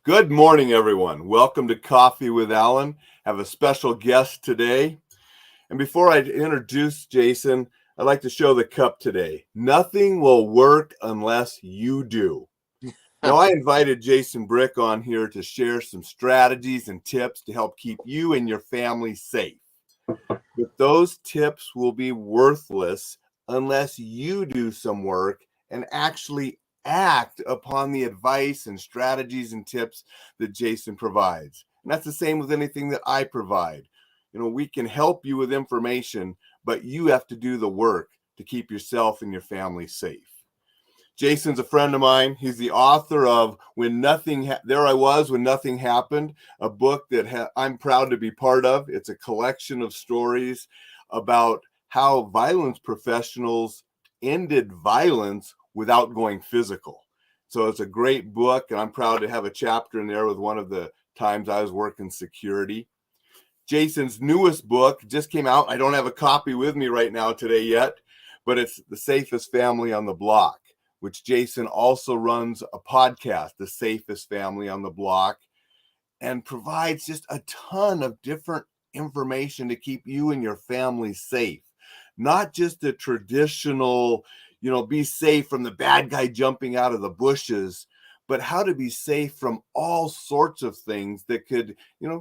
Good morning, everyone. Welcome to Coffee with Alain. I have a special guest today. And before I introduce Jason, I'd like to show the cup today. Nothing will work unless you do. Now, I invited Jason Brick on here to share some strategies and tips to help keep you and your family safe. But those tips will be worthless unless you do some work and actually act upon the advice and strategies and tips that Jason provides. And that's the same with anything that I provide. We can help you with information, but you have to do the work to keep yourself and your family safe. Jason's a friend of mine. He's the author of There I Was When Nothing Happened, a book that I'm proud to be part of. It's a collection of stories about how violence professionals ended violence without going physical. So it's a great book, and I'm proud to have a chapter in there with one of the times I was working security. Jason's newest book just came out. I don't have a copy with me right now today yet, but it's The Safest Family on the Block, which Jason also runs a podcast, The Safest Family on the Block, and provides just a ton of different information to keep you and your family safe. Not just the traditional, be safe from the bad guy jumping out of the bushes, but how to be safe from all sorts of things that could,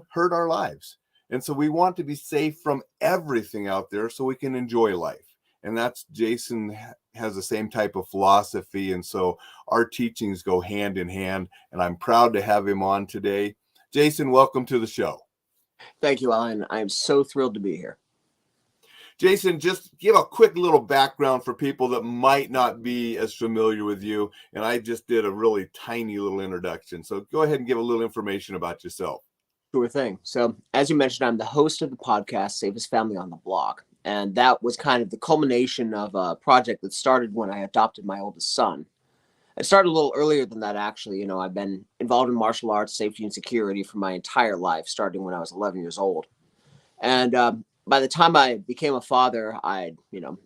hurt our lives. And so we want to be safe from everything out there so we can enjoy life. And that's Jason has the same type of philosophy. And so our teachings go hand in hand. And I'm proud to have him on today. Jason, welcome to the show. Thank you, Alain. I am so thrilled to be here. Jason, just give a quick little background for people that might not be as familiar with you. And I just did a really tiny little introduction. So go ahead and give a little information about yourself. Sure thing. So, as you mentioned, I'm the host of the podcast, Safest Family on the Block. And that was kind of the culmination of a project that started when I adopted my oldest son. It started a little earlier than that, actually. I've been involved in martial arts, safety, and security for my entire life, starting when I was 11 years old. And by the time I became a father, I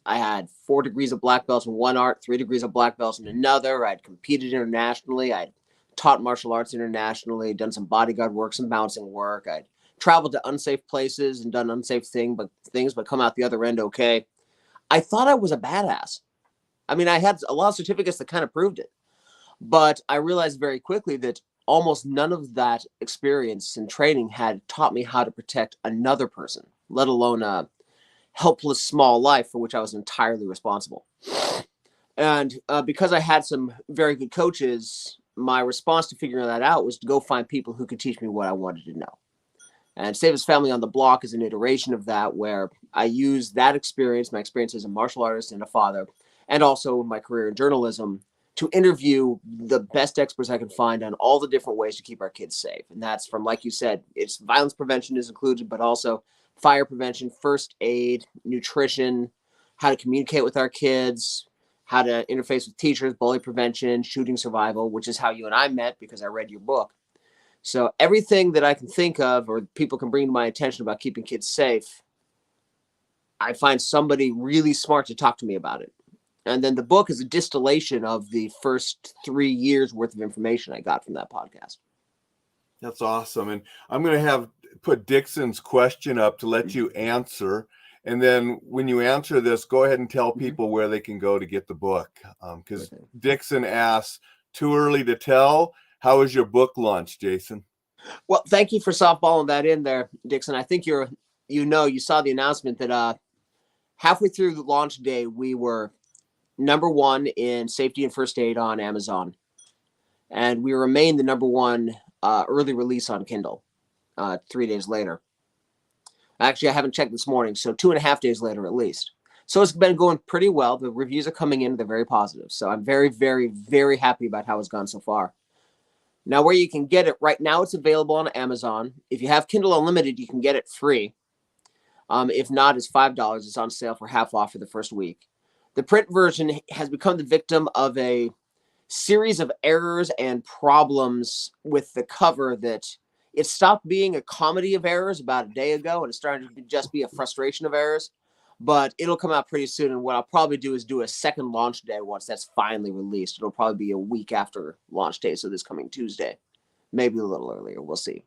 had 4 degrees of black belts in one art, 3 degrees of black belts in another. I'd competed internationally. I'd taught martial arts internationally, done some bodyguard work, some bouncing work. I'd traveled to unsafe places and done unsafe things, but come out the other end okay. I thought I was a badass. I mean, I had a lot of certificates that kind of proved it. But I realized very quickly that almost none of that experience and training had taught me how to protect another person, let alone a helpless small life for which I was entirely responsible. And because I had some very good coaches, my response to figuring that out was to go find people who could teach me what I wanted to know. And Safest Family on the Block is an iteration of that, where I use that experience, my experience as a martial artist and a father, and also my career in journalism, to interview the best experts I can find on all the different ways to keep our kids safe. And that's from, like you said, it's violence prevention is included, but also fire prevention, first aid, nutrition, how to communicate with our kids, how to interface with teachers, bully prevention, shooting survival, which is how you and I met because I read your book. So everything that I can think of or people can bring to my attention about keeping kids safe, I find somebody really smart to talk to me about it. And then the book is a distillation of the first 3 years worth of information I got from that podcast. That's awesome. And I'm going to put Dixon's question up to let you answer. And then when you answer this, go ahead and tell people where they can go to get the book. Because Dixon asks, too early to tell? How was your book launch, Jason? Well, thank you for softballing that in there, Dixon. I think you saw the announcement that halfway through the launch day, we were number 1 in safety and first aid on Amazon. And we remain the number 1 early release on Kindle 3 days later. Actually, I haven't checked this morning, so 2.5 days later at least. So it's been going pretty well. The reviews are coming in. They're very positive. So I'm very, very, very happy about how it's gone so far. Now, where you can get it, right now it's available on Amazon. If you have Kindle Unlimited, you can get it free. If not, it's $5. It's on sale for half off for the first week. The print version has become the victim of a series of errors and problems with the cover that it stopped being a comedy of errors about a day ago, and it's starting to just be a frustration of errors. But it'll come out pretty soon, and what I'll probably do is do a second launch day once that's finally released. It'll probably be a week after launch day, so this coming Tuesday. maybe a little earlier. We'll see.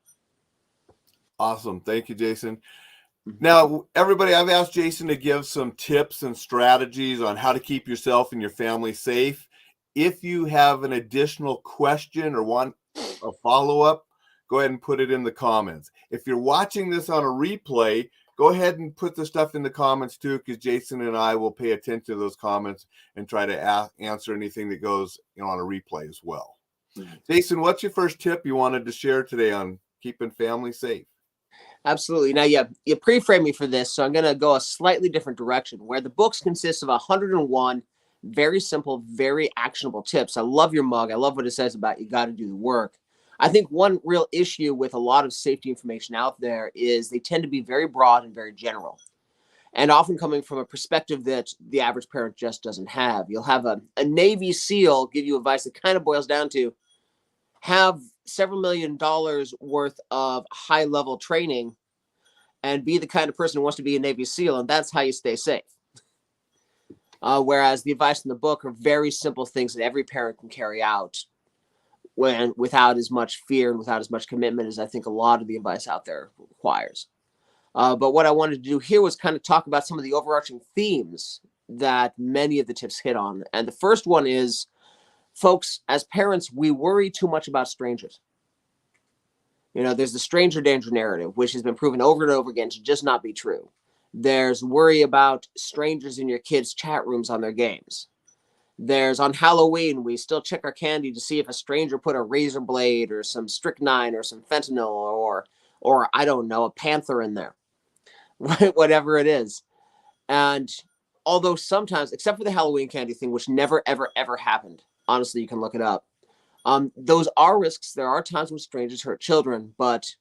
Awesome. Thank you, Jason. Mhm. Now, everybody, I've asked Jason to give some tips and strategies on how to keep yourself and your family safe. If you have an additional question or want a follow-up, go ahead and put it in the comments. If you're watching this on a replay, go ahead and put the stuff in the comments too, because Jason and I will pay attention to those comments and try to answer anything that goes on a replay as well. Mm-hmm. Jason, what's your first tip you wanted to share today on keeping family safe? Absolutely. Now, you pre-framed me for this, so I'm going to go a slightly different direction, where the books consist of 101 very simple, very actionable tips. I love your mug. I love what it says about you got to do the work. I think one real issue with a lot of safety information out there is they tend to be very broad and very general, and often coming from a perspective that the average parent just doesn't have. You'll have a Navy SEAL give you advice that kind of boils down to have several $1 million worth of high-level training and be the kind of person who wants to be a Navy SEAL, and that's how you stay safe. Whereas the advice in the book are very simple things that every parent can carry out without as much fear and without as much commitment as I think a lot of the advice out there requires. But what I wanted to do here was kind of talk about some of the overarching themes that many of the tips hit on. And the first one is, folks, as parents, we worry too much about strangers. There's the stranger danger narrative, which has been proven over and over again to just not be true. There's worry about strangers in your kids' chat rooms on their games. There's on Halloween, we still check our candy to see if a stranger put a razor blade or some strychnine or some fentanyl or I don't know, a panther in there, whatever it is. And although sometimes, except for the Halloween candy thing, which never, ever, ever happened, honestly, you can look it up. Those are risks. There are times when strangers hurt children, but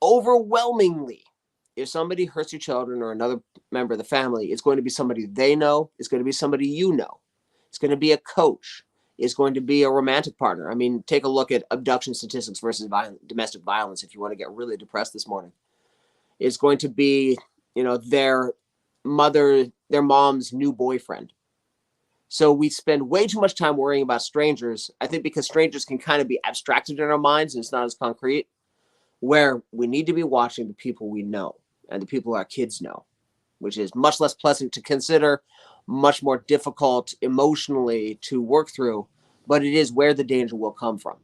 overwhelmingly, if somebody hurts your children or another member of the family, it's going to be somebody they know. It's going to be somebody you know. It's going to be a coach. It's going to be a romantic partner. I mean, take a look at abduction statistics versus domestic violence if you want to get really depressed this morning. It's going to be, their mom's new boyfriend. So we spend way too much time worrying about strangers, I think, because strangers can kind of be abstracted in our minds and it's not as concrete, where we need to be watching the people we know and the people our kids know, which is much less pleasant to consider, much more difficult emotionally to work through, but it is where the danger will come from.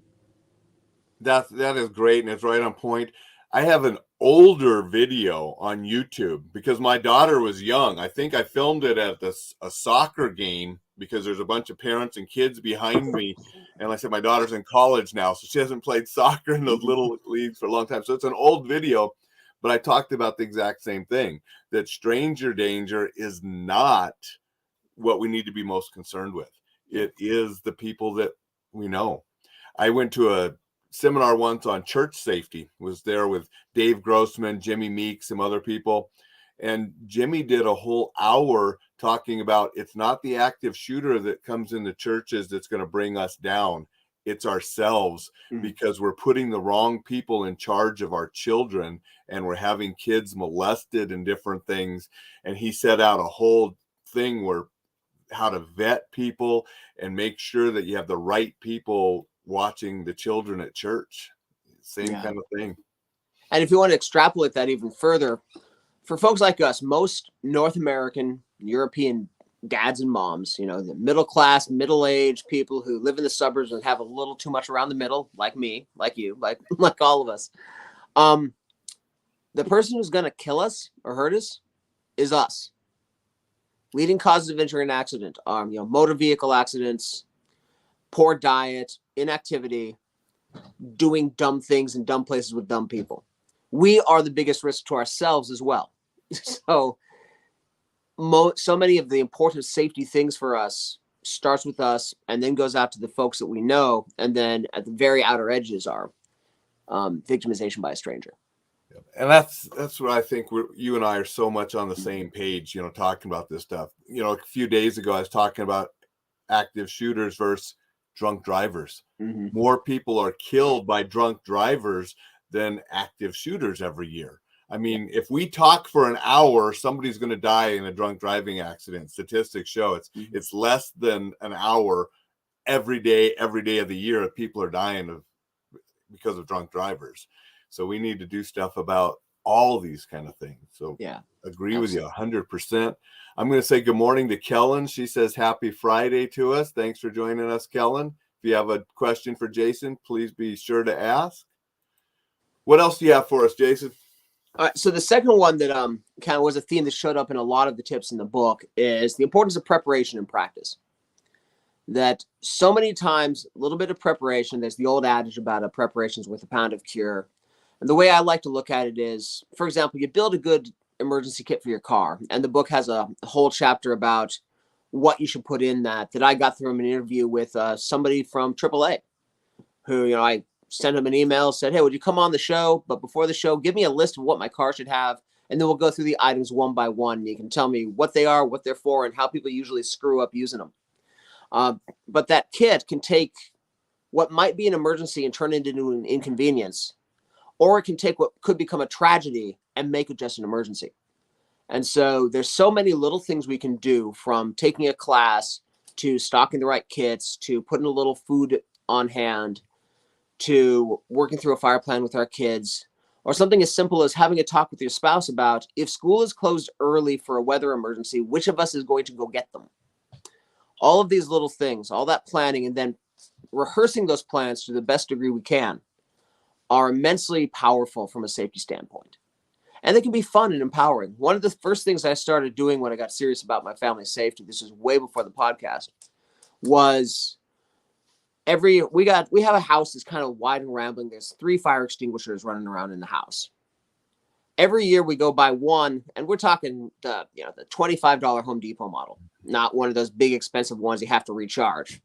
That is great, and it's right on point. I have an older video on YouTube because my daughter was young. I think I filmed it at a soccer game because there's a bunch of parents and kids behind me. And like I said, my daughter's in college now, so she hasn't played soccer in those little leagues for a long time. So it's an old video, but I talked about the exact same thing, that stranger danger is not what we need to be most concerned with. It is the people that we know. I went to a seminar once on church safety, was there with Dave Grossman, Jimmy Meek, some other people. And Jimmy did a whole hour talking about it's not the active shooter that comes into churches that's going to bring us down. It's ourselves, because we're putting the wrong people in charge of our children and we're having kids molested and different things. And he set out a whole thing where how to vet people and make sure that you have the right people watching the children at church. Same kind of thing. And if you want to extrapolate that even further, for folks like us, most North American, European dads and moms, the middle class, middle-aged people who live in the suburbs and have a little too much around the middle, like me, like you, like all of us. The person who's going to kill us or hurt us is us. Leading causes of injury and accident are, motor vehicle accidents, poor diet, inactivity, doing dumb things in dumb places with dumb people. We are the biggest risk to ourselves as well. So many of the important safety things for us starts with us and then goes out to the folks that we know. And then at the very outer edges are victimization by a stranger. And that's what I think you and I are so much on the same page, talking about this stuff. A few days ago, I was talking about active shooters versus drunk drivers. Mm-hmm. More people are killed by drunk drivers than active shooters every year. I mean, if we talk for an hour, somebody's going to die in a drunk driving accident. Statistics show it's less than an hour every day of the year. People are dying of because of drunk drivers. So we need to do stuff about all these kind of things. So Yeah, agree absolutely. with you 100%. I'm going to say good morning to Kellen. She says happy Friday to us. Thanks for joining us, Kellen. If you have a question for Jason, please be sure to ask. What else do you have for us, Jason? All right, so the second one that kind of was a theme that showed up in a lot of the tips in the book is the importance of preparation and practice. That so many times, a little bit of preparation, there's the old adage about a preparation's worth a pound of cure. And the way I like to look at it is, for example, you build a good emergency kit for your car, and the book has a whole chapter about what you should put in that I got through an interview with somebody from AAA who, I sent him an email, said, hey, would you come on the show? But before the show, give me a list of what my car should have, and then we'll go through the items one by one. You can tell me what they are, what they're for, and how people usually screw up using them. But that kit can take what might be an emergency and turn it into an inconvenience, or it can take what could become a tragedy and make it just an emergency. And so there's so many little things we can do, from taking a class to stocking the right kits to putting a little food on hand to working through a fire plan with our kids, or something as simple as having a talk with your spouse about, if school is closed early for a weather emergency, which of us is going to go get them? All of these little things, all that planning, and then rehearsing those plans to the best degree we can are immensely powerful from a safety standpoint. And they can be fun and empowering. One of the first things I started doing when I got serious about my family's safety, this was way before the podcast, was we have a house that's kind of wide and rambling. There's 3 fire extinguishers running around in the house. Every year we go buy one, and we're talking the $25 Home Depot model, not one of those big expensive ones you have to recharge.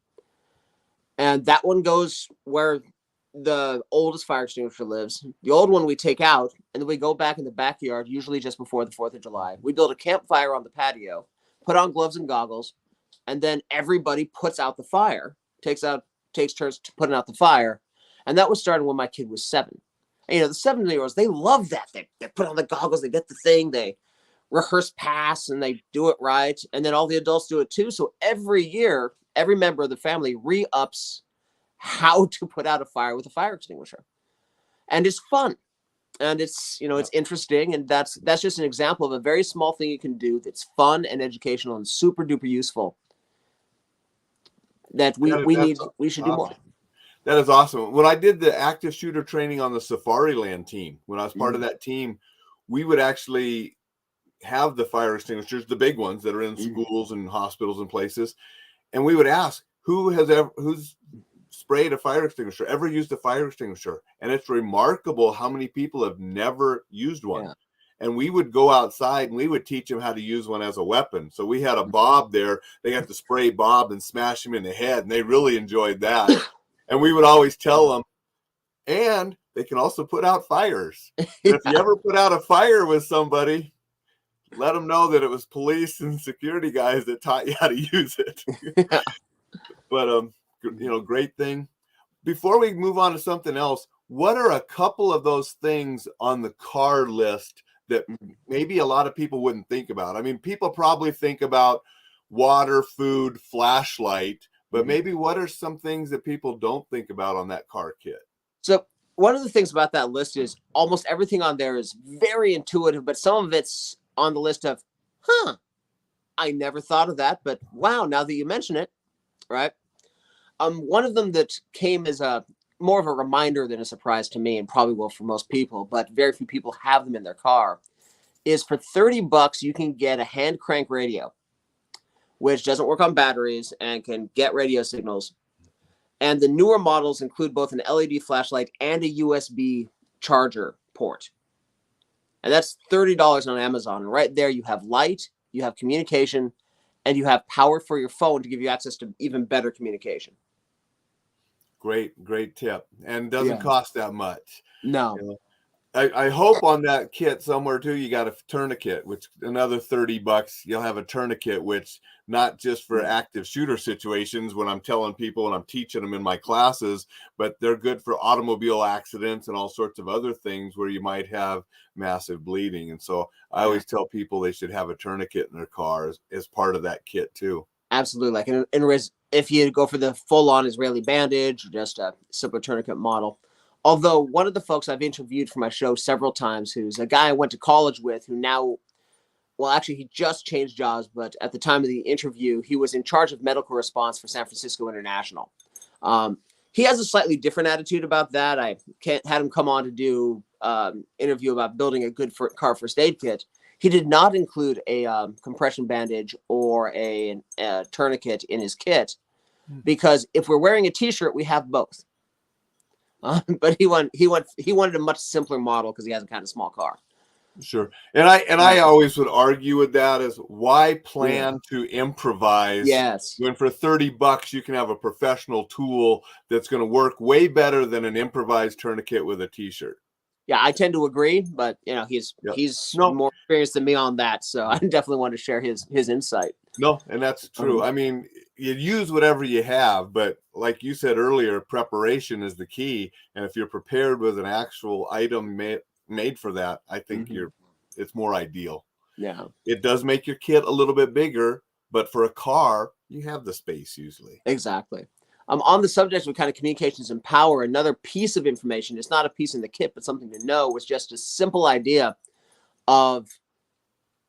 And that one goes where the oldest fire extinguisher lives. The old one we take out, and then we go back in the backyard, usually just before the 4th of July. We build a campfire on the patio, put on gloves and goggles, and then everybody puts out the fire, takes turns to putting out the fire. And that was starting when my kid was 7. And, the 7-year-olds, they love that. They put on the goggles, they get the thing, they rehearse pass, and they do it right. And then all the adults do it too. So every year, every member of the family re-ups how to put out a fire with a fire extinguisher. And it's fun. And it's, it's interesting. And that's just an example of a very small thing you can do that's fun and educational and super duper useful that we should do more. That is awesome. When I did the active shooter training on the Safariland team, when I was part of that team, we would actually have the fire extinguishers, the big ones that are in schools and hospitals and places. And we would ask, who's sprayed a fire extinguisher, ever used a fire extinguisher? And it's remarkable how many people have never used one. Yeah. And we would go outside and we would teach them how to use one as a weapon. So we had a Bob there. They got to spray Bob and smash him in the head, and they really enjoyed that. And we would always tell them, and they can also put out fires. And if you ever put out a fire with somebody, let them know that it was police and security guys that taught you how to use it. Yeah. But, great thing. Before we move on to something else, what are a couple of those things on the car list that maybe a lot of people wouldn't think about? I mean, people probably think about water, food, flashlight, but maybe what are some things that people don't think about on that car kit? So one of the things about that list is almost everything on there is very intuitive, but some of it's on the list of, I never thought of that, but wow, now that you mention it, right? One of them that came as more of a reminder than a surprise to me, and probably will for most people, but very few people have them in their car, is for $30 you can get a hand crank radio, which doesn't work on batteries and can get radio signals. And the newer models include both an LED flashlight and a USB charger port. And that's $30 on Amazon. And right there you have light, you have communication, and you have power for your phone to give you access to even better communication. Great tip. And doesn't cost that much. No. I hope on that kit somewhere too, you got a tourniquet, which another $30, you'll have a tourniquet, which not just for active shooter situations when I'm telling people and I'm teaching them in my classes, but they're good for automobile accidents and all sorts of other things where you might have massive bleeding. And so I always tell people they should have a tourniquet in their car as part of that kit too. Absolutely. Like if you go for the full-on Israeli bandage or just a simple tourniquet model, Although one of the folks I've interviewed for my show several times, who's a guy I went to college with, who now, well, actually, he just changed jobs, but at the time of the interview, he was in charge of medical response for San Francisco International. He has a slightly different attitude about that. I had him come on to do interview about building a good car first aid kit. He did not include a compression bandage or a tourniquet in his kit because if we're wearing a T-shirt, we have both. But he wanted a much simpler model because he has a kind of small car. Sure. And I always would argue with that is why plan to improvise when for $30 you can have a professional tool that's going to work way better than an improvised tourniquet with a T-shirt. Yeah, I tend to agree, but he's more experienced than me on that, so I definitely want to share his insight. No, and that's true. I mean, you use whatever you have, but like you said earlier, preparation is the key. And if you're prepared with an actual item made for that, I think it's more ideal. Yeah, it does make your kit a little bit bigger, but for a car, you have the space usually. Exactly. On the subject of kind of communications and power, another piece of information, it's not a piece in the kit, but something to know, was just a simple idea of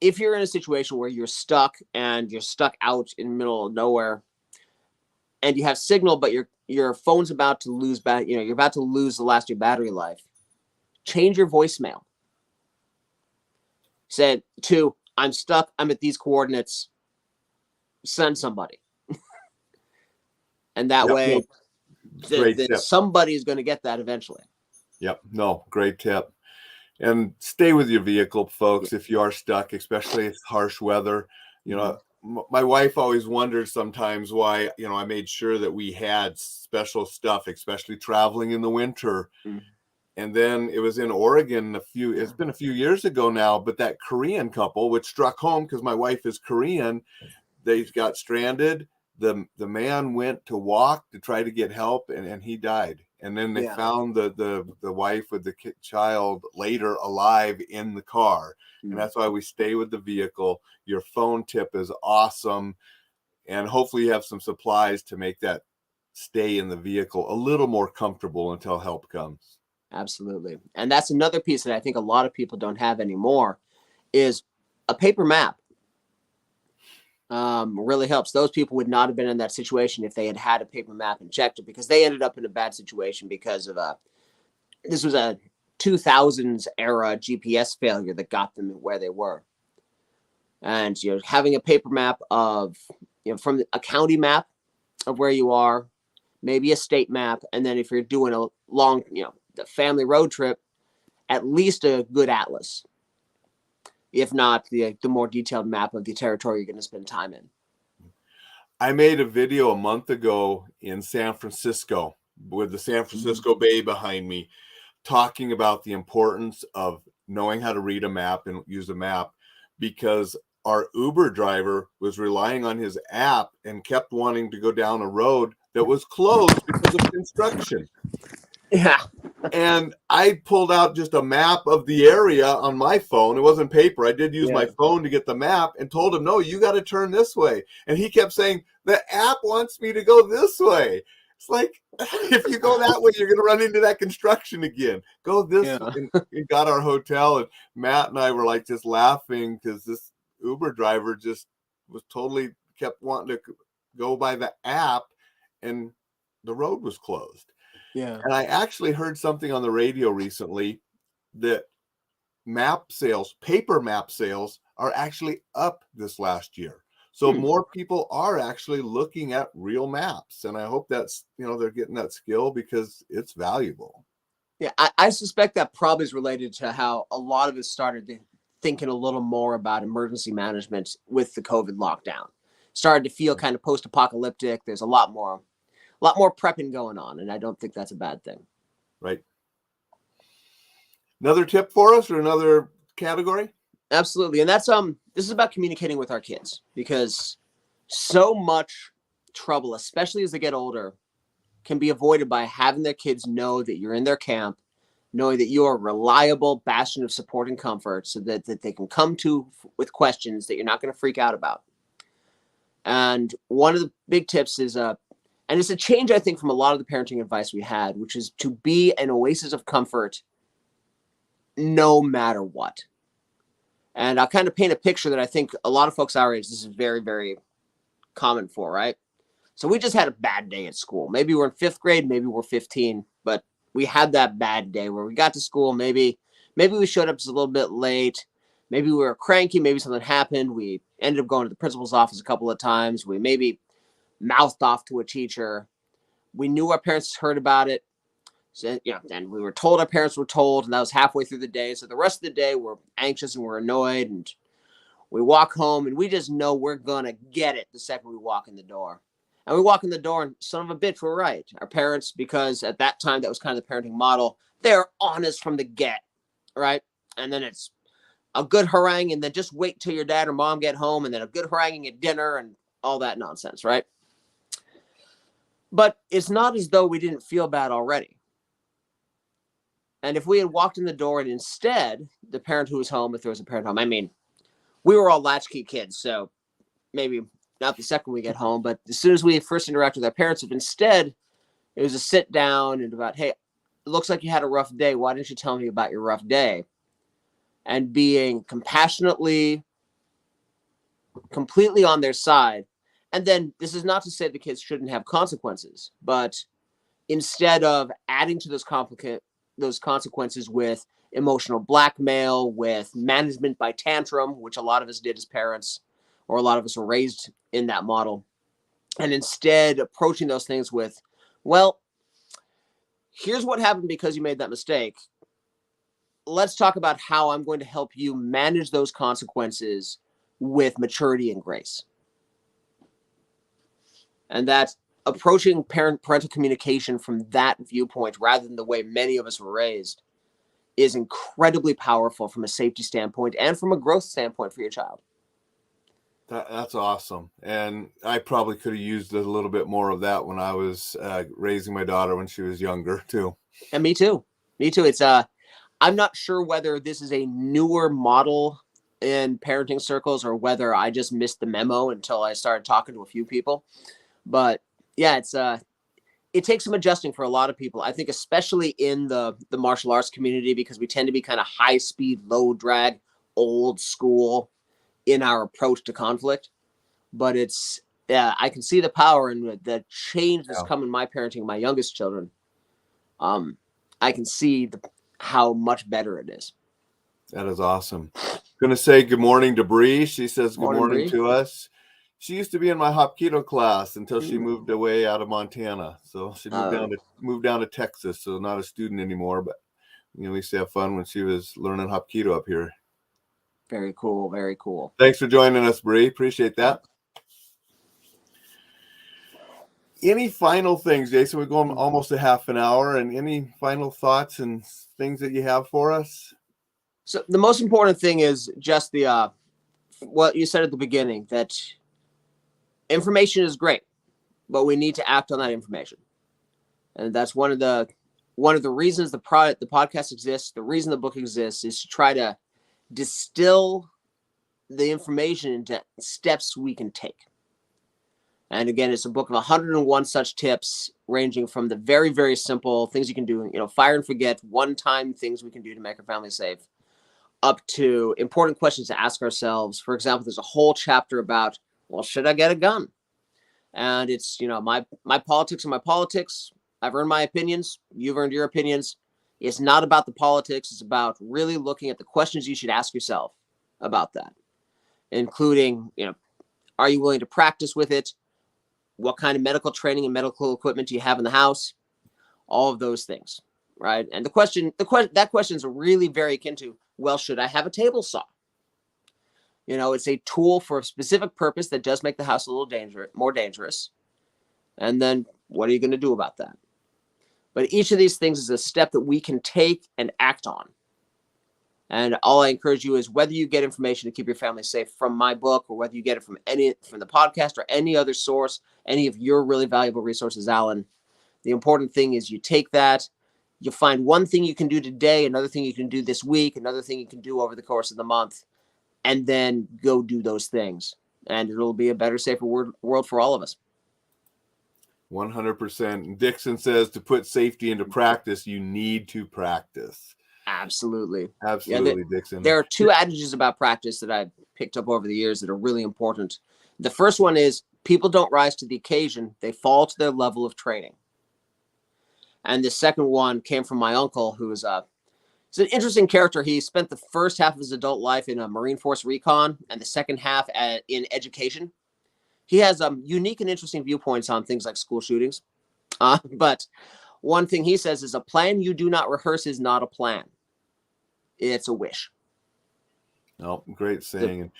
if you're in a situation where you're stuck out in the middle of nowhere and you have signal, but your phone's about to lose you're about to lose the last of your battery life, change your voicemail. Say to, I'm stuck, I'm at these coordinates, send somebody. And that way, somebody is going to get that eventually. Yep. No, great tip. And stay with your vehicle, folks, if you are stuck, especially if it's harsh weather. You know, my wife always wonders sometimes why, I made sure that we had special stuff, especially traveling in the winter. And then it was in Oregon it's been a few years ago now, but that Korean couple, which struck home because my wife is Korean, they got stranded. The man went to walk to try to get help and he died. And then they found the wife with the child later alive in the car. And that's why we stay with the vehicle. Your phone tip is awesome. And hopefully you have some supplies to make that stay in the vehicle a little more comfortable until help comes. Absolutely. And that's another piece that I think a lot of people don't have anymore is a paper map. Really helps. Those people would not have been in that situation if they had a paper map and checked it, because they ended up in a bad situation because of this was a 2000s era GPS failure that got them where they were. And having a paper map of from a county map of where you are, maybe a state map, and then if you're doing a long the family road trip, at least a good atlas. If not the more detailed map of the territory you're going to spend time in. I made a video a month ago in San Francisco with the San Francisco Bay behind me, talking about the importance of knowing how to read a map and use a map, because our Uber driver was relying on his app and kept wanting to go down a road that was closed because of construction. Yeah. And I pulled out just a map of the area on my phone. It wasn't paper. I did use my phone to get the map and told him, no, you got to turn this way. And he kept saying, the app wants me to go this way. It's like, if you go that way, you're going to run into that construction again. Go this way. And we got our hotel, and Matt and I were like just laughing because this Uber driver just was totally kept wanting to go by the app, and the road was closed. Yeah. And I actually heard something on the radio recently that paper map sales are actually up this last year. So more people are actually looking at real maps. And I hope that's, they're getting that skill because it's valuable. Yeah, I suspect that probably is related to how a lot of us started thinking a little more about emergency management with the COVID lockdown. Started to feel kind of post-apocalyptic. There's a lot more prepping going on, and I don't think that's a bad thing. Right. Another tip for us, or another category? Absolutely. And that's this is about communicating with our kids, because so much trouble, especially as they get older, can be avoided by having their kids know that you're in their camp, knowing that you're a reliable bastion of support and comfort, so that they can come to with questions that you're not going to freak out about. And one of the big tips is And it's a change, I think, from a lot of the parenting advice we had, which is to be an oasis of comfort no matter what. And I'll kind of paint a picture that I think a lot of folks our age, this is very, very common for, right? So we just had a bad day at school. Maybe we're in 5th grade, maybe we're 15, but we had that bad day where we got to school. Maybe we showed up just a little bit late. Maybe we were cranky. Maybe something happened. We ended up going to the principal's office a couple of times. We maybe mouthed off to a teacher. We knew our parents heard about it. So, and we were told our parents were told, and that was halfway through the day. So the rest of the day, we're anxious and we're annoyed, and we walk home, and we just know we're going to get it the second we walk in the door. And we walk in the door, and son of a bitch, we're right. Our parents, because at that time, that was kind of the parenting model, they're honest from the get, right? And then it's a good harangue, and then just wait till your dad or mom get home, and then a good haranguing at dinner, and all that nonsense, right? But it's not as though we didn't feel bad already. And if we had walked in the door and instead, the parent who was home, if there was a parent home, I mean, we were all latchkey kids, so maybe not the second we get home, but as soon as we first interact with our parents, if instead it was a sit down and about, hey, it looks like you had a rough day. Why didn't you tell me about your rough day? And being compassionately, completely on their side. And then this is not to say the kids shouldn't have consequences, but instead of adding to those consequences with emotional blackmail, with management by tantrum, which a lot of us did as parents, or a lot of us were raised in that model, and instead approaching those things with, well, here's what happened because you made that mistake. Let's talk about how I'm going to help you manage those consequences with maturity and grace. And that's approaching parental communication from that viewpoint rather than the way many of us were raised is incredibly powerful from a safety standpoint and from a growth standpoint for your child. That's awesome. And I probably could have used a little bit more of that when I was raising my daughter when she was younger too. And me too. It's I'm not sure whether this is a newer model in parenting circles or whether I just missed the memo until I started talking to a few people. But yeah, it takes some adjusting for a lot of people. I think especially in the martial arts community, because we tend to be kind of high speed, low drag, old school in our approach to conflict. But I can see the power and the change that's come in my parenting my youngest children. I can see how much better it is. That is awesome. Going to say good morning to Bree. She says good morning to us. She used to be in my Hapkido class until she moved away out of Montana. So she moved down to Texas. So not a student anymore, but we used to have fun when she was learning Hapkido up here. Very cool. Very cool. Thanks for joining us, Bree. Appreciate that. Any final things, Jason? We're going almost a half an hour, and any final thoughts and things that you have for us? So the most important thing is just the what you said at the beginning, that information is great, but we need to act on that information. And that's one of the reasons the podcast exists. The reason the book exists is to try to distill the information into steps we can take. And again, it's a book of 101 such tips, ranging from the very, very simple things you can do, fire and forget, one-time things we can do to make our family safe, up to important questions to ask ourselves. For example, there's a whole chapter about, well, should I get a gun? And it's, my politics are my politics. I've earned my opinions. You've earned your opinions. It's not about the politics. It's about really looking at the questions you should ask yourself about that, including, are you willing to practice with it? What kind of medical training and medical equipment do you have in the house? All of those things, right? And that question is really very akin to, well, should I have a table saw? It's a tool for a specific purpose that does make the house a little more dangerous. And then what are you going to do about that? But each of these things is a step that we can take and act on. And all I encourage you is, whether you get information to keep your family safe from my book, or whether you get it from the podcast or any other source, any of your really valuable resources, Alain, the important thing is you take that, you find one thing you can do today, another thing you can do this week, another thing you can do over the course of the month, and then go do those things. And it'll be a better, safer world for all of us. 100%. And Dixon says to put safety into practice, you need to practice. Absolutely. Absolutely, Yeah, Dixon. there are two adages about practice that I've picked up over the years that are really important. The first one is people don't rise to the occasion, they fall to their level of training. And the second one came from my uncle, who is he's an interesting character. He spent the first half of his adult life in a Marine Force recon and the second half in education. He has unique and interesting viewpoints on things like school shootings. But one thing he says is a plan you do not rehearse is not a plan. It's a wish. Oh, great saying. And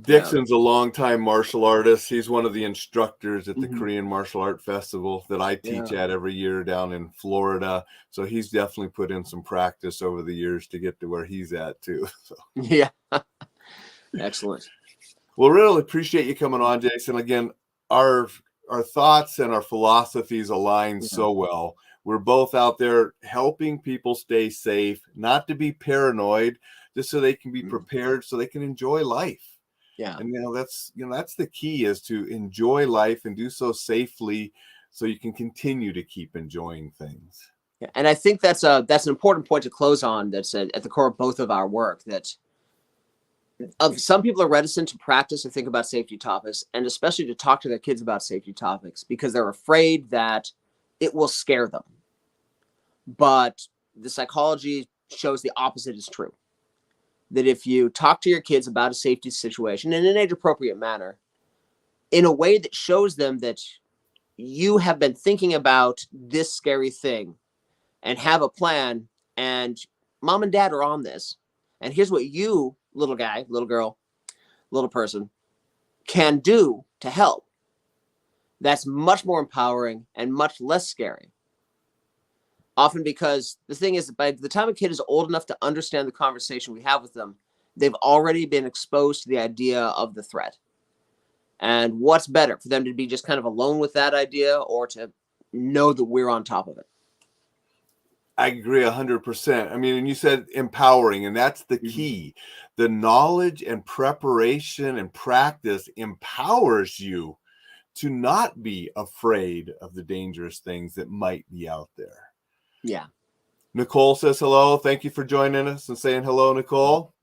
Dixon's a longtime martial artist. He's one of the instructors at the Korean Martial Art Festival that I teach at every year down in Florida. So he's definitely put in some practice over the years to get to where he's at too. So. Yeah. Excellent. Well, really appreciate you coming on, Jason. Again, our thoughts and our philosophies align so well. We're both out there helping people stay safe, not to be paranoid, just so they can be prepared, so they can enjoy life. Yeah. And that's the key, is to enjoy life and do so safely so you can continue to keep enjoying things. Yeah. And I think that's an important point to close on. That's at the core of both of our work, that some people are reticent to practice or think about safety topics, and especially to talk to their kids about safety topics, because they're afraid that it will scare them. But the psychology shows the opposite is true. That if you talk to your kids about a safety situation in an age-appropriate manner, in a way that shows them that you have been thinking about this scary thing and have a plan, and mom and dad are on this, and here's what you, little guy, little girl, little person, can do to help, that's much more empowering and much less scary. Often, because the thing is, by the time a kid is old enough to understand the conversation we have with them, they've already been exposed to the idea of the threat. And what's better, for them to be just kind of alone with that idea, or to know that we're on top of it? I agree 100%. I mean, and you said empowering, and that's the key. The knowledge and preparation and practice empowers you to not be afraid of the dangerous things that might be out there. Yeah. Nicole says hello. Thank you for joining us and saying hello, Nicole.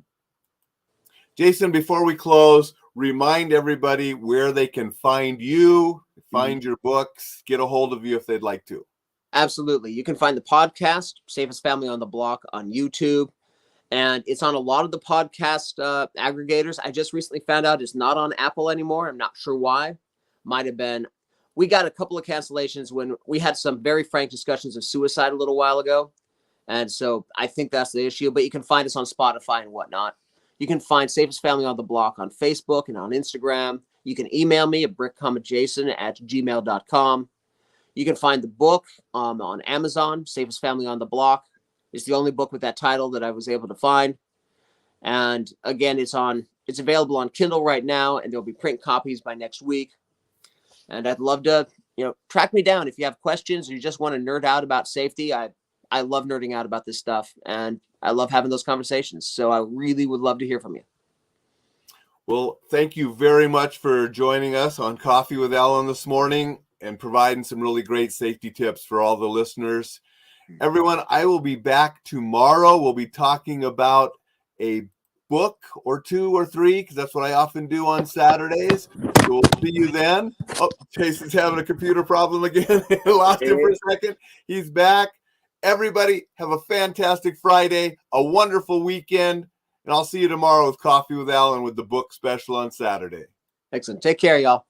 Jason, before we close, remind everybody where they can find you, find your books, get a hold of you if they'd like to. Absolutely. You can find the podcast, Safest Family on the Block, on YouTube. And it's on a lot of the podcast aggregators. I just recently found out it's not on Apple anymore. I'm not sure why. Might have been. We got a couple of cancellations when we had some very frank discussions of suicide a little while ago. And so I think that's the issue. But you can find us on Spotify and whatnot. You can find Safest Family on the Block on Facebook and on Instagram. You can email me at brickcometjason@gmail.com. You can find the book on Amazon. Safest Family on the Block. It's the only book with that title that I was able to find. And again, it's available on Kindle right now, and there'll be print copies by next week. And I'd love to, track me down if you have questions or you just want to nerd out about safety. I love nerding out about this stuff, and I love having those conversations. So I really would love to hear from you. Well, thank you very much for joining us on Coffee with Alain this morning and providing some really great safety tips for all the listeners. Everyone, I will be back tomorrow. We'll be talking about a book or two or three, because that's what I often do on Saturdays. So we'll see you then. Oh, Jason's having a computer problem again. Lost him for a second. He's back. Everybody, have a fantastic Friday, a wonderful weekend, and I'll see you tomorrow with Coffee with Alain with the book special on Saturday. Excellent. Take care, y'all.